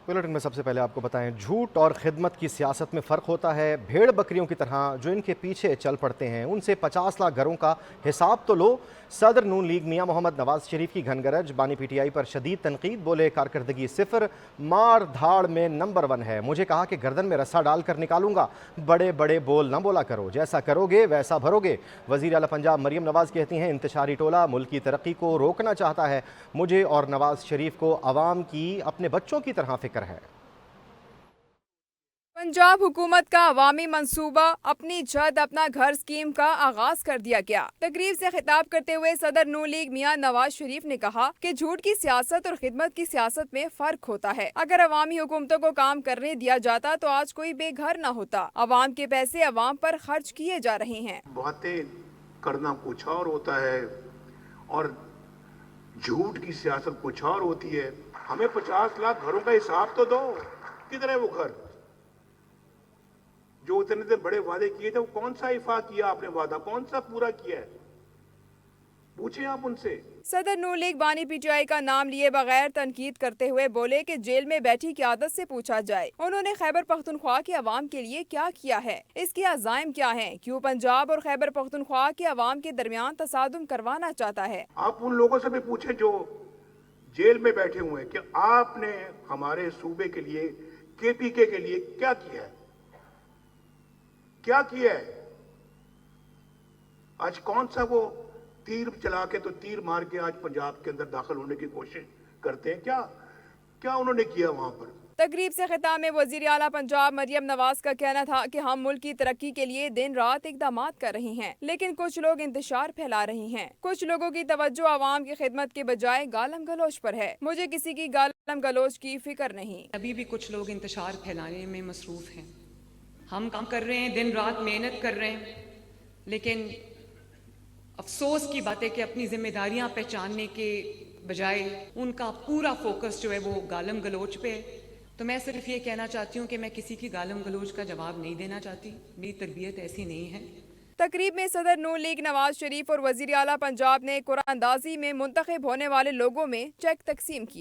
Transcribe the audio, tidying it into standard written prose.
Bulletin में सबसे पहले आपको बताएं, झूठ और खिदमत की सियासत में फ़र्क होता है। भेड़ बकरियों की तरह जो इनके पीछे चल पड़ते हैं उनसे 50 लाख घरों का हिसाब तो लो। सदर नून लीग मियां मोहम्मद नवाज शरीफ की घनगरज, बानी पीटीआई पर शदीद तनकीद, बोले कारकर्दगी सिफर, मार धाड़ में नंबर 1 है। मुझे कहा कि गर्दन में रस्सा डाल कर निकालूंगा, बड़े बड़े बोल न बोला करो, जैसा करोगे वैसा भरोगे। वज़ीर आला पंजाब मरियम नवाज कहती हैं, इंतशारी टोला मुल्क की तरक्की को रोकना चाहता है। मुझे और नवाज शरीफ को अवाम की अपने बच्चों की तरह फिक्र है। पंजाब हुकूमत का अवामी मंसूबा अपनी जद अपना घर स्कीम का आगाज कर दिया गया। तकरीब से खिताब करते हुए सदर नून लीग मियां नवाज शरीफ ने कहा कि झूठ की सियासत और खिदमत की सियासत में फर्क होता है। अगर अवामी हुकूमतों को काम करने दिया जाता तो आज कोई बेघर न होता। अवाम के पैसे अवाम पर खर्च किए जा रहे हैं। बातें करना कुछ और होता है और झूठ की सियासत कुछ और होती है। हमें 50 लाख घरों का हिसाब तो दो, किधर है वो घर जो इतने दिन बड़े वादे किए थे? वो कौन सा इफा किया आपने वादा, कौन सा पूरा किया है? पूछें आप उनसे। सदर नून लीग बानी पीटीआई का नाम लिए बगैर तनकीद करते हुए बोले कि जेल में बैठी क़यादत से पूछा जाए उन्होंने खैबर पख्तूनख्वा के अवाम के लिए क्या किया है, इसके अज़ाइम क्या हैं, क्यों पंजाब और खैबर पख्तूनख्वा के अवाम के दरमियान तसादुम करवाना चाहता है। आप उन लोगों से भी पूछें जो जेल में बैठे हुए हैं कि आपने हमारे सूबे के लिए, केपीके के लिए क्या किया है, क्या किया है? आज कौन सा वो तीर चला के, तो तीर मार के आज पंजाब के अंदर दाखिल होने की कोशिश करते हैं? क्या क्या उन्होंने किया वहां पर? तकरीब से खिताब में वज़ीर आला पंजाब मरियम नवाज का कहना था कि हम मुल्क की तरक्की के लिए दिन रात इक़दामात कर रहे हैं, लेकिन कुछ लोग इंतशार फैला रहे हैं। कुछ लोगों की तवज्जो आवाम की खिदमत के बजाय गालम गलोच पर है। मुझे किसी की गालम गलोच की फिक्र नहीं। अभी भी कुछ लोग इंतशार फैलाने में मसरूफ़ हैं। हम काम कर रहे हैं, दिन रात मेहनत कर रहे हैं, लेकिन अफसोस की बात है कि अपनी जिम्मेदारियां पहचानने के बजाय उनका पूरा फोकस जो है वो गालम गलोच पे है। तो मैं सिर्फ ये कहना चाहती हूँ कि मैं किसी की गालम गलोच का जवाब नहीं देना चाहती, मेरी तरबियत ऐसी नहीं है। तकरीब में सदर नून लीग नवाज शरीफ और वज़ीर आला पंजाब ने कुरान अंदाजी में मुंतखब होने वाले लोगों में चेक तकसीम किए।